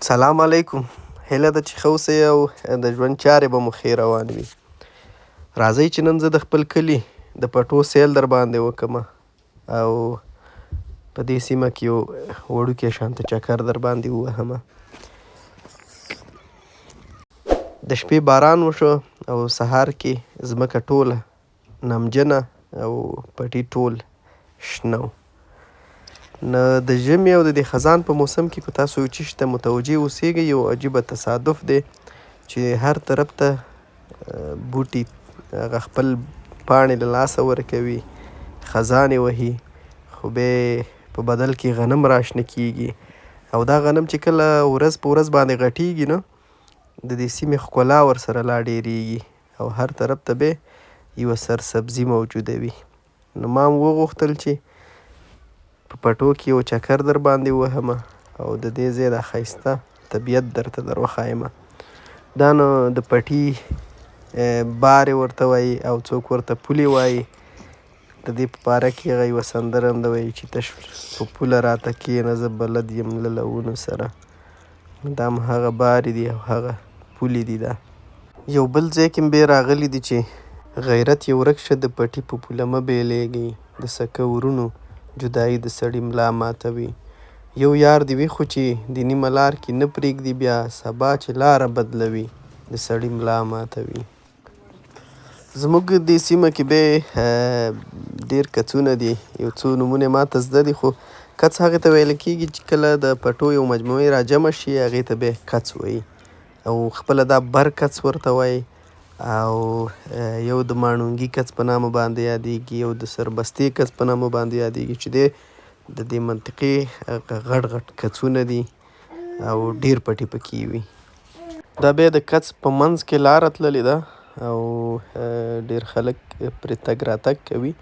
سلام علیکم. هیله ده چې ښه اوسئ او د ژوند چارې به مو ښې روانې وي. راځئ چې نن زه د خپل کلي د پټو سیل در باندې وکړمه او په دې سیمه کې یو وړوکی شانته چکر در باندې ووهمه. د شپې باران وشو او سهار کې ځمکه ټوله نمجنه او پټي ټول شنه و. نو د ژمي او د دې خزان په موسم کې په تاسو یو چیز ته متوجه اوسیږئ، یو عجیبه تصادف دی چې هر طرف ته بوټي هغه خپل پاڼې له لاسه ورکوي، خزانې وهي، خو بیا په بدل کې غنم راشنه کیږي او دا غنم چې کله ورځ په ورځ باندې غټیږي نو د دې سیمې ښکلا ورسره لا ډیریږي او هر طرف ته بیا یوه سرسبزي موجوده وي. نو ما هم وغوښتل چې په پټو کې یو چکر در باندې ووهمه او د دې ځای دا ښایسته طبیعت درته در وښایمه. دا نو د پټي بارې ورته وایي او څوک ورته پولې وایي. د دې په باره کې هغه یوه سندره هم ده وایي چې تش په پوله راته کښېنه زه بلد یم له لونو سره. دا هم هغه بارې دي او هغه پولې دي. دا یو بل ځای کې هم بیا راغلي دي چې غیرت یې ورک شه د پټي په پوله مه بیلیږئ، د سکه ورونو جدایي د سړي ملا ماتوي. یو یار دې وي خو چې د نیمه لار کې نه پرېږدي، بیا سبا چې لاره بدلوي د سړي ملا ماتوي. زموږ دې سیمه کې بیا ډېر کڅونه دي، یو څو نومونه یې ماته زده دي، خو کڅ هغې ته ویل کېږي چې کله د پټو یو مجموعې راجمع شي هغې ته بیا کڅ وایي او خپله دا بر کڅ ورته وایي او یو د ماڼوګي کڅ په نامه باندې یادېږي، یو د سربستې کڅ په نامه باندې یادېږي چې دی د دې منطقې غټ غټ کڅونه دي او ډېر پټي پکې وي. دا بیا د کڅ په منځ کې لاره تللې ده او ډېر خلک پرې تګ راتګ کوي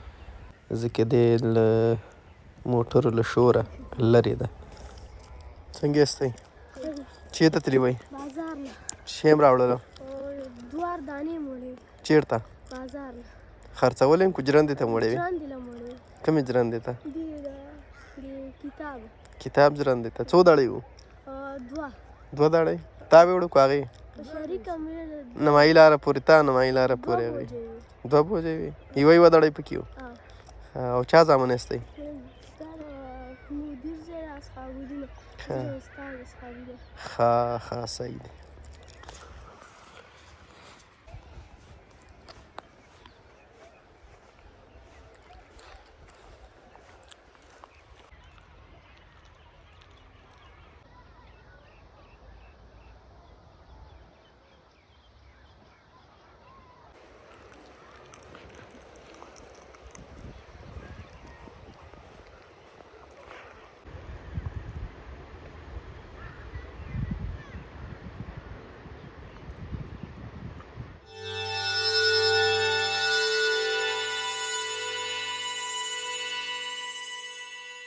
ځکه دی له موټرو له شوره لرې ده. څنګه یاستئ؟ چېرته تللي وئ؟ بازار نه. شی هم راوړلو؟ 2 دانې مړې. چېرته؟ بازار نه. خرڅولې هم که جرندې ته مړې وې؟ جرندې له مړې. کومې جرندې ته؟ د کتاب. کتاب جرندې ته. څو دړې وو؟ 2 دړې. تا به وړو که هغې؟ شریکه مې نمایي لاره پورې تا نمایي لاره پورې هغې 2 بوجۍ وې. یوه دړۍ پکې وو. او چا زامن یاستئ؟ مدیر صاحب اصحابي دي. ښه صحیح دی.